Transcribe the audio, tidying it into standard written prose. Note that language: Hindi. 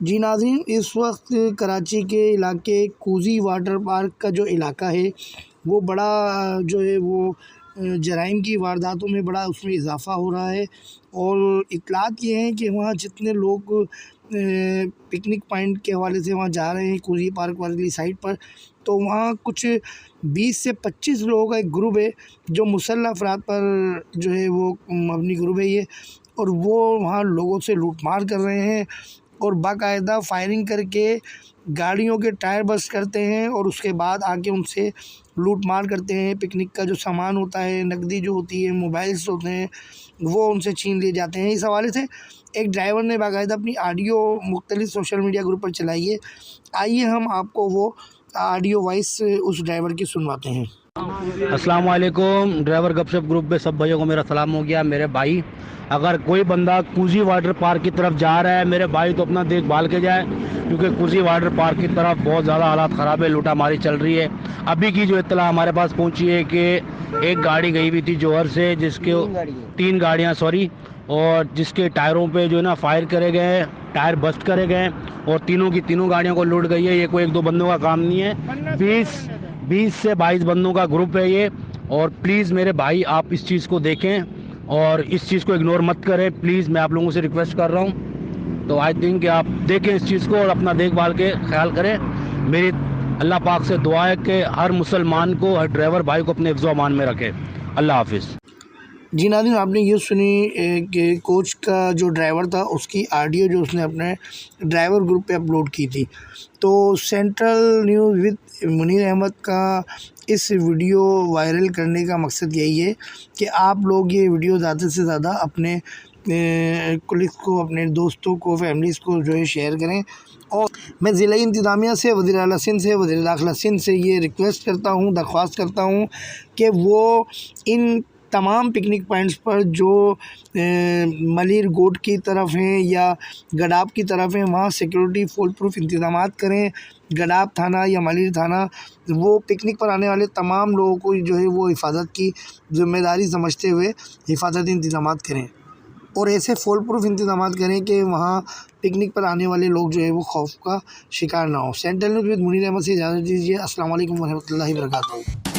जी नाज़रीन, इस वक्त कराची के इलाके कूजी वाटर पार्क का जो इलाका है वो बड़ा जो है वो जराइम की वारदातों में बड़ा उसमें इजाफ़ा हो रहा है। और इत्तलात ये हैं कि वहाँ जितने लोग पिकनिक पॉइंट के हवाले से वहाँ जा रहे हैं कूजी पार्क वाली साइड पर, तो वहाँ कुछ 20 से 25 लोगों का एक ग्रुप है जो मुसल्लह अफराद पर जो है वो मबनी ग्रुप है ये, और वो वहाँ लोगों से लूटमार कर रहे हैं और बाकायदा फायरिंग करके गाड़ियों के टायर बस्ट करते हैं और उसके बाद आके उनसे लूट मार करते हैं। पिकनिक का जो सामान होता है, नकदी जो होती है, मोबाइल्स होते हैं, वो उनसे छीन लिए जाते हैं। इस हवाले से एक ड्राइवर ने बाकायदा अपनी ऑडियो मुख्तलिफ सोशल मीडिया ग्रुप पर चलाई है। आइए हम आपको वो ऑडियो वॉइस उस ड्राइवर की सुनवाते हैं। अस्सलाम वालेकुम। ड्राइवर गपशप ग्रुप में सब भाइयों को मेरा सलाम हो गया। मेरे भाई, अगर कोई बंदा कूजी वाटर पार्क की तरफ जा रहा है मेरे भाई, तो अपना देखभाल के जाए, क्योंकि कूजी वाटर पार्क की तरफ बहुत ज़्यादा हालात ख़राब है, लूटामारी चल रही है। अभी की जो इत्तला हमारे पास पहुंची है कि एक गाड़ी गई हुई थी जौहर से, जिसके तीन गाड़ियाँ और जिसके टायरों पे जो है ना फायर करे गए हैं, टायर बस्ट करे गए हैं और तीनों की तीनों गाड़ियों को लूट गई है। ये कोई एक दो बंदों का काम नहीं है, 20 से 22 बंदों का ग्रुप है ये। और प्लीज़ मेरे भाई, आप इस चीज़ को देखें और इस चीज़ को इग्नोर मत करें प्लीज़, मैं आप लोगों से रिक्वेस्ट कर रहा हूँ। तो आई थिंक कि आप देखें इस चीज़ को और अपना देखभाल के ख्याल करें। मेरी अल्लाह पाक से दुआ है कि हर मुसलमान को, हर ड्राइवर भाई को अपने हिफ्ज़ व अमान में रखे। अल्लाह हाफिज़। जी नाज़रीन, आपने ये सुनी कि कोच का जो ड्राइवर था उसकी ऑडियो जो उसने अपने ड्राइवर ग्रुप पे अपलोड की थी। तो central news with Munir Ahmed का इस वीडियो वायरल करने का मकसद यही है कि आप लोग ये वीडियो ज़्यादा से ज़्यादा अपने कुलिक्स को, अपने दोस्तों को, फैमिलीज़ को जो है शेयर करें। और मैं ज़िला इंतज़ामिया से, वज़ीर आला सिंध से, वज़ीर दाखिला सिंध से ये रिक्वेस्ट करता हूँ, दरख्वास्त करता हूँ कि वो इन तमाम पिकनिक पॉइंट्स पर जो मलिर गोट की तरफ हैं या गडाब की तरफ हैं, वहाँ सिक्योरिटी फुल प्रूफ इंतज़ाम करें। गडाब थाना या मलिर थाना वो पिकनिक पर आने वाले तमाम लोगों को जो है वो हिफाजत की ज़िम्मेदारी समझते हुए हिफाजती इंतज़ाम करें और ऐसे फुल प्रूफ इंतज़ाम करें कि वहाँ पिकनिक पर आने वाले लोग जो है वो खौफ का शिकार ना हो। Central news with Munir Ahmed से इजाज़त दीजिए। अस्सलाम वालेकुम व रहमतुल्लाहि व बरकातहू।